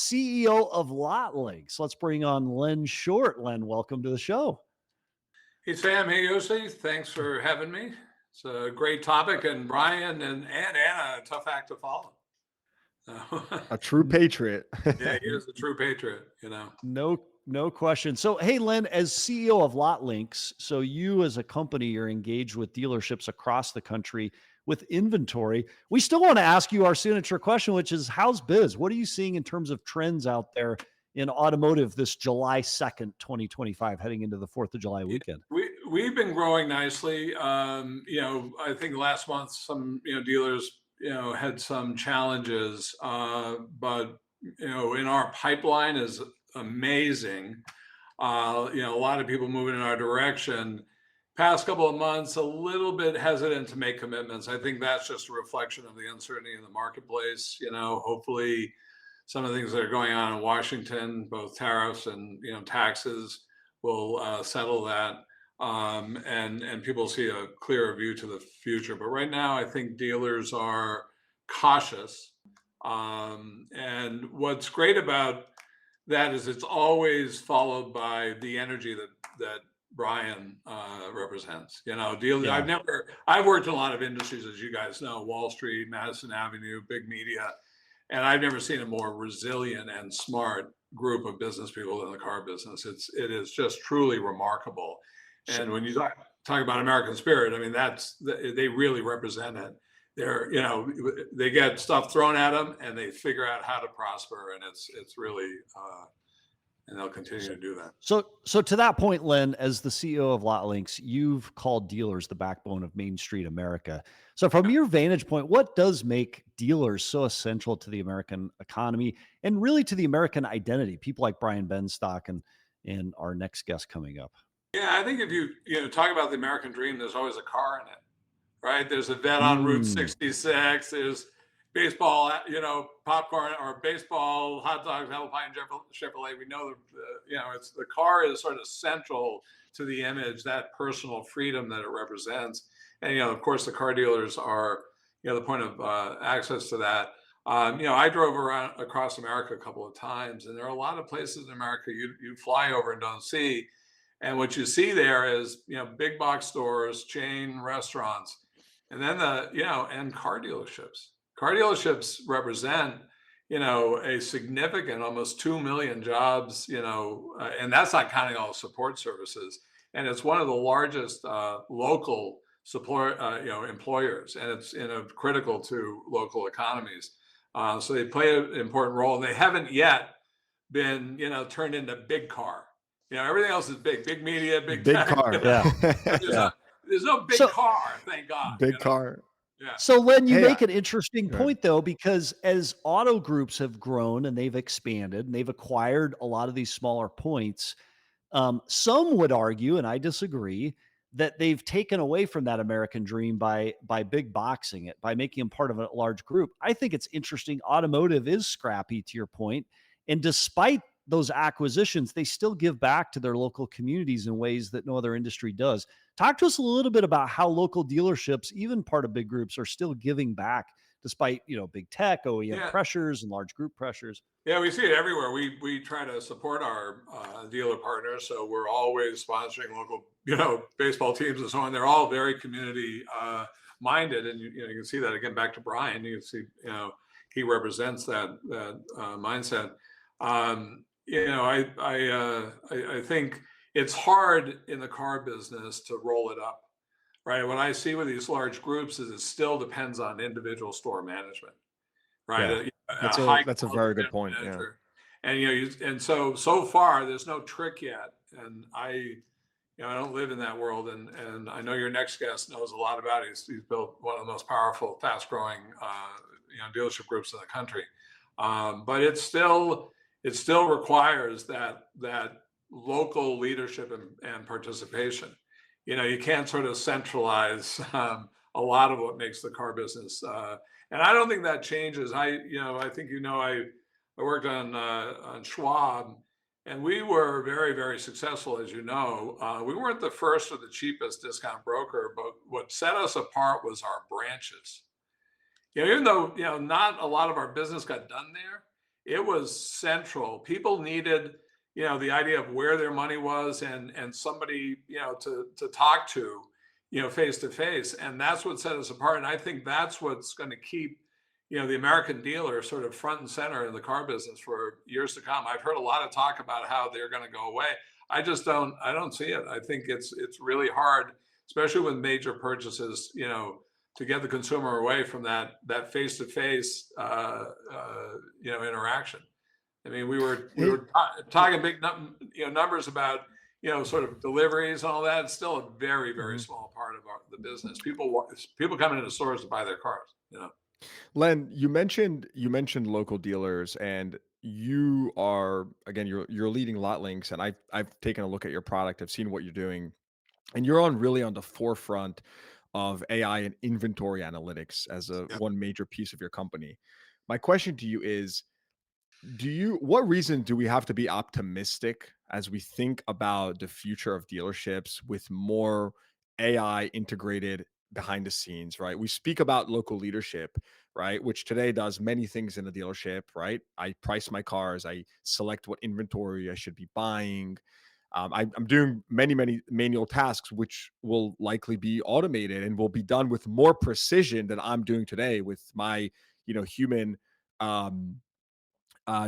CEO of LotLinks. Let's bring on Len Short. Len, welcome to the show. Hey Sam, hey Yossi, thanks for having me. It's a great topic, and Brian and Anna, a tough act to follow. So, A true patriot. yeah, he is a true patriot. No question. So, hey, Len, as CEO of LotLinks, so you as a company, you're engaged with dealerships across the country with inventory. We still want to ask you our signature question, which is how's biz? What are you seeing in terms of trends out there in automotive this July 2nd, 2025, heading into the 4th of July weekend? We've been growing nicely. I think last month some dealers had some challenges, but in our pipeline is amazing. A lot of people moving in our direction. Past couple of months, a little bit hesitant to make commitments. I think that's just a reflection of the uncertainty in the marketplace. Hopefully some of the things that are going on in Washington, both tariffs and taxes, will settle that, and people see a clearer view to the future. But right now, I think dealers are cautious, and what's great about that is it's always followed by the energy that Brian represents. Dealers. Yeah. I've worked in a lot of industries, as you guys know, Wall Street, Madison Avenue, big media. And I've never seen a more resilient and smart group of business people in the car business. It is just truly remarkable. And when you talk about American spirit, I mean, they really represent it. They get stuff thrown at them and they figure out how to prosper, and it's really, and they'll continue to do that. So to that point, Len, as the CEO of LotLinks, you've called dealers the backbone of Main Street America. So from your vantage point, what does make dealers so essential to the American economy and really to the American identity? People like Brian Benstock and our next guest coming up. Yeah, I think if you talk about the American dream, there's always a car in it, right? There's a vet on Route 66. There's baseball, popcorn or baseball, hot dogs, Alpine Chevrolet. We know it's the car is sort of central to the image, that personal freedom that it represents. And, of course, the car dealers are, the point of access to that. I drove around across America a couple of times, and there are a lot of places in America you fly over and don't see. And what you see there is, big box stores, chain restaurants, and then and car dealerships. Car dealerships represent, a significant, almost 2 million jobs, and that's not counting all support services. And it's one of the largest local support, employers, and it's critical to local economies. So they play an important role, and they haven't yet been, turned into big car. Everything else is big media, big car. Yeah. There's no big car, thank God. Big car. Yeah. So Len, you make an interesting point though, because as auto groups have grown and they've expanded and they've acquired a lot of these smaller points, some would argue, and I disagree, that they've taken away from that American dream by big boxing it, by making them part of a large group. I think it's interesting. Automotive is scrappy, to your point, and despite those acquisitions, they still give back to their local communities in ways that no other industry does. Talk to us a little bit about how local dealerships, even part of big groups, are still giving back despite, big tech, OEM pressures and large group pressures. Yeah, we see it everywhere. We try to support our dealer partners. So we're always sponsoring local, baseball teams and so on. They're all very community minded. And, you can see that again, back to Brian, you can see, he represents that mindset. I think it's hard in the car business to roll it up, right? What I see with these large groups is it still depends on individual store management, right? Yeah. That's a very good point. Manager. And and so far there's no trick yet. And I don't live in that world, and I know your next guest knows a lot about it. He's built one of the most powerful, fast-growing dealership groups in the country, but it still requires that local leadership and participation. You can't sort of centralize a lot of what makes the car business, and I don't think that changes. I think I worked on Schwab, and we were very, very successful, as you know. We weren't the first or the cheapest discount broker, but what set us apart was our branches. Even though not a lot of our business got done there, it was central. People needed, the idea of where their money was and somebody, to talk to, face to face. And that's what set us apart. And I think that's what's going to keep, the American dealer sort of front and center in the car business for years to come. I've heard a lot of talk about how they're going to go away. I don't see it. I think it's really hard, especially with major purchases, to get the consumer away from that face to face, interaction. I mean, we Hey, were talking big numbers about sort of deliveries and all that. It's still a very very mhm. small part of the business. People come into stores to buy their cars. Len, you mentioned local dealers, and you are, again, you're leading Lot Links, and I've taken a look at your product. I've seen what you're doing, and you're really on the forefront of AI and inventory analytics as a Yeah. one major piece of your company. My question to you is, what reason do we have to be optimistic as we think about the future of dealerships with more AI integrated behind the scenes, right? We speak about local leadership, right? Which today does many things in the dealership, right? I price my cars, I select what inventory I should be buying. I'm doing many manual tasks, which will likely be automated and will be done with more precision than I'm doing today with my, human um,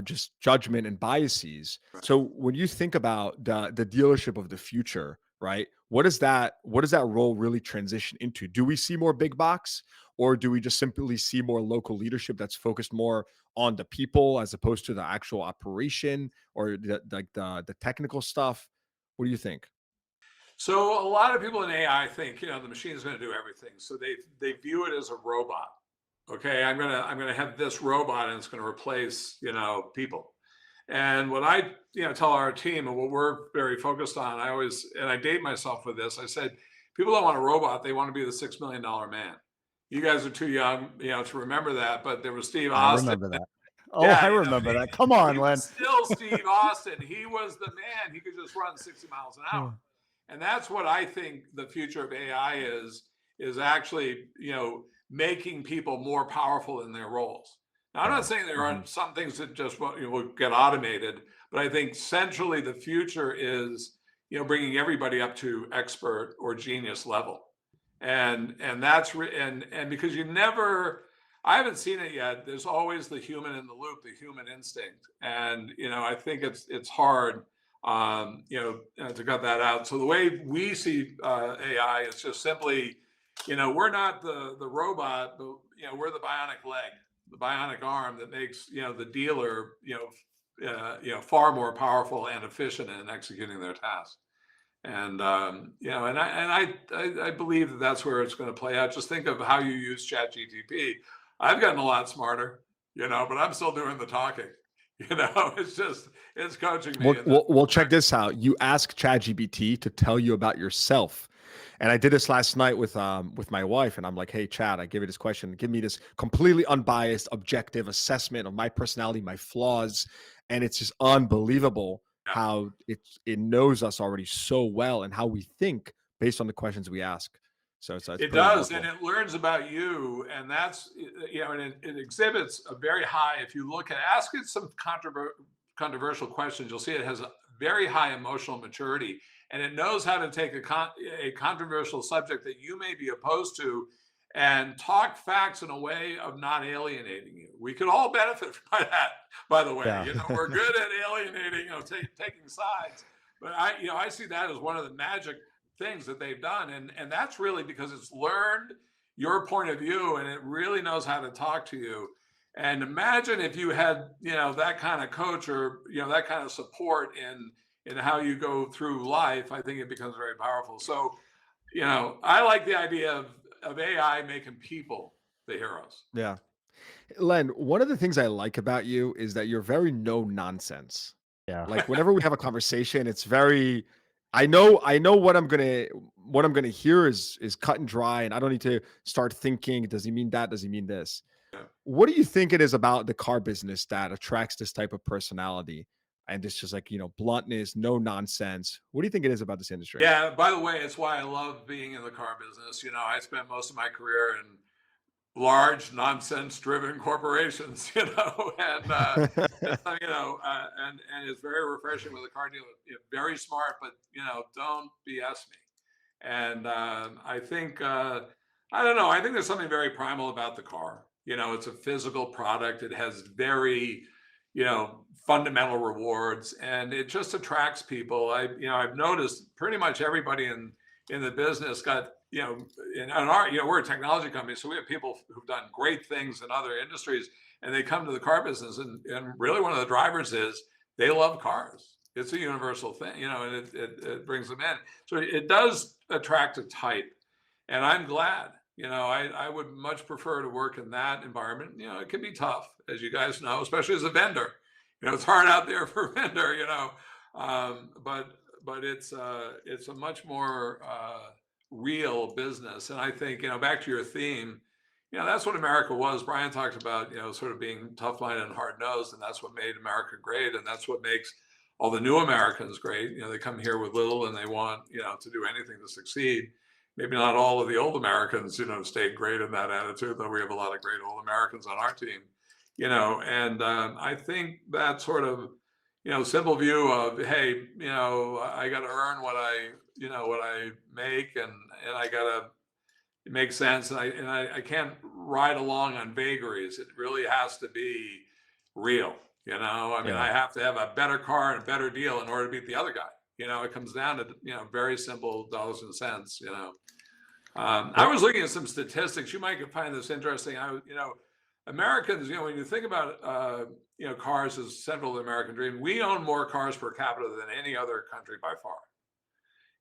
just judgment and biases. Right. So when you think about the dealership of the future, right? What does that role really transition into? Do we see more big box, or do we just simply see more local leadership that's focused more on the people as opposed to the actual operation or the technical stuff? What do you think? So a lot of people in AI think, the machine is going to do everything. So they view it as a robot. Okay, I'm gonna have this robot and it's going to replace, people. And what I, tell our team and what we're very focused on, I date myself with this. I said, people don't want a robot; they want to be the $6 million man. You guys are too young, to remember that. But there was Steve I Austin. remember that. Oh, Yeah, I remember that. Come he on, Len. was still Steve Austin. He was the man. He could just run 60 miles an hour. Hmm. And that's what I think the future of AI is actually, making people more powerful in their roles. Now, I'm not Yeah. saying there Mhm. aren't some things that just will get automated, but I think centrally the future is, bringing everybody up to expert or genius level. And that's and because I haven't seen it yet. There's always the human in the loop, the human instinct, and I think it's hard, to cut that out. So the way we see AI is just simply, we're not the robot, but we're the bionic leg, the bionic arm that makes the dealer far more powerful and efficient in executing their task. And I believe that that's where it's going to play out. Just think of how you use ChatGPT. I've gotten a lot smarter, but I'm still doing the talking. It's coaching me Well, in that well, well, check direction. this out. You ask ChatGPT to tell you about yourself. And I did this last night with my wife, and I'm like, "Hey, Chad, I give it this question. Give me this completely unbiased, objective assessment of my personality, my flaws." And it's just unbelievable Yeah. how it knows us already so well and how we think based on the questions we ask. So it's It pretty does, and remarkable. it learns about you, and that's and it exhibits a very high. If you look at ask it some controversial questions, you'll see it has a very high emotional maturity, and it knows how to take a controversial subject that you may be opposed to, and talk facts in a way of not alienating you. We could all benefit by that. By the way, Yeah. we're good at alienating, taking sides, but I see that as one of the magic things that they've done, and that's really because it's learned your point of view and it really knows how to talk to you. And imagine if you had that kind of coach or that kind of support in how you go through life. I think it becomes very powerful. So I like the idea of AI making people the heroes. Yeah. Len, one of the things I like about you is that you're very no nonsense. Yeah. Like whenever we have a conversation, it's very I know what I'm gonna hear is cut and dry, and I don't need to start thinking, does he mean that? Does he mean this? Yeah. What do you think it is about the car business that attracts this type of personality? And it's just like, bluntness, no nonsense. What do you think it is about this industry? Yeah, by the way, it's why I love being in the car business. I spent most of my career in large nonsense-driven corporations, and it's very refreshing with a car dealer. Very smart, but don't BS me. And I think I don't know. I think there's something very primal about the car. It's a physical product. It has very fundamental rewards, and it just attracts people. I've noticed pretty much everybody in the business got in our we're a technology company, so we have people who've done great things in other industries, and they come to the car business, and really one of the drivers is they love cars. It's a universal thing, and it brings them in. So it does attract a type, and I'm glad. I would much prefer to work in that environment. It can be tough, as you guys know, especially as a vendor. It's hard out there for a vendor. But it's a much more real business. And I think back to your theme, that's what America was. Brian talked about sort of being tough-minded and hard-nosed, and that's what made America great, and that's what makes all the new Americans great. They come here with little, and they want to do anything to succeed. Maybe not all of the old Americans stayed great in that attitude, though we have a lot of great old Americans on our team. And I think that sort of simple view of, hey, I got to earn what I make, and I got to make sense, and I can't ride along on vagaries. It really has to be real. I mean, I have to have a better car and a better deal in order to beat the other guy. It comes down to very simple dollars and cents. I was looking at some statistics. You might find this interesting. Americans, when you think about cars as central to the American dream, we own more cars per capita than any other country by far.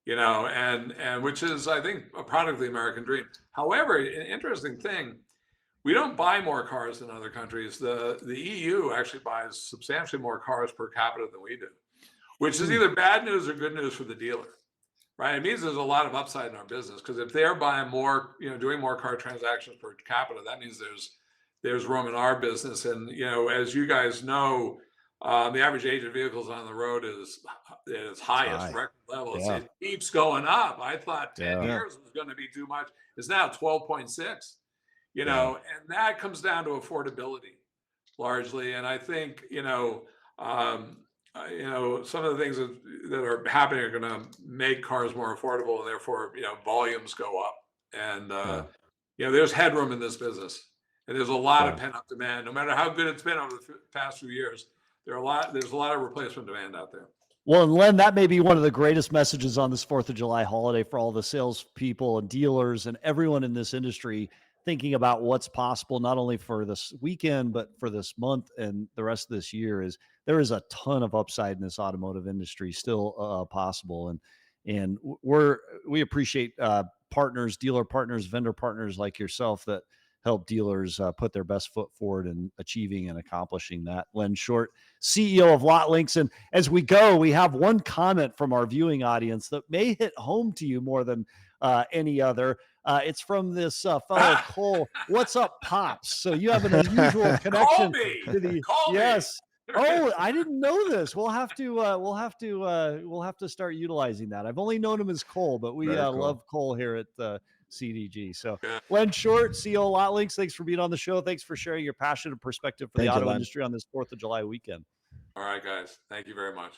And which is, I think, a product of the American dream. However, an interesting thing, we don't buy more cars than other countries. The EU actually buys substantially more cars per capita than we do, which is either bad news or good news for the dealer, right? It means there's a lot of upside in our business, because if they're buying more, doing more car transactions per capita, that means there's room in our business. And as you guys know, the average age of vehicles on the road is highest record levels. Yeah. It keeps going up. I thought 10 years was going to be too much. It's now 12.6. And that comes down to affordability largely. And I think some of the things that are happening are going to make cars more affordable, and therefore volumes go up. And there's headroom in this business, and there's a lot of pent up demand. No matter how good it's been over the past few years, there's a lot of replacement demand out there. Well, and Len, that may be one of the greatest messages on this 4th of July holiday for all the salespeople and dealers and everyone in this industry, thinking about what's possible, not only for this weekend, but for this month and the rest of this year. Is there is a ton of upside in this automotive industry still possible. And we appreciate partners, dealer partners, vendor partners like yourself that help dealers put their best foot forward in achieving and accomplishing that. Len Short, CEO of LotLinks. And as we go, we have one comment from our viewing audience that may hit home to you more than any other. It's from this fellow Cole. What's up, Pops? So you have an unusual connection to the yes. Oh, I didn't know this. We'll have to start utilizing that. I've only known him as Cole, but we cool. Love Cole here at CDG. So Len Short, CEO of LotLinks, thanks for being on the show. Thanks for sharing your passionate perspective for the auto industry on this 4th of July weekend. All right, guys. Thank you very much.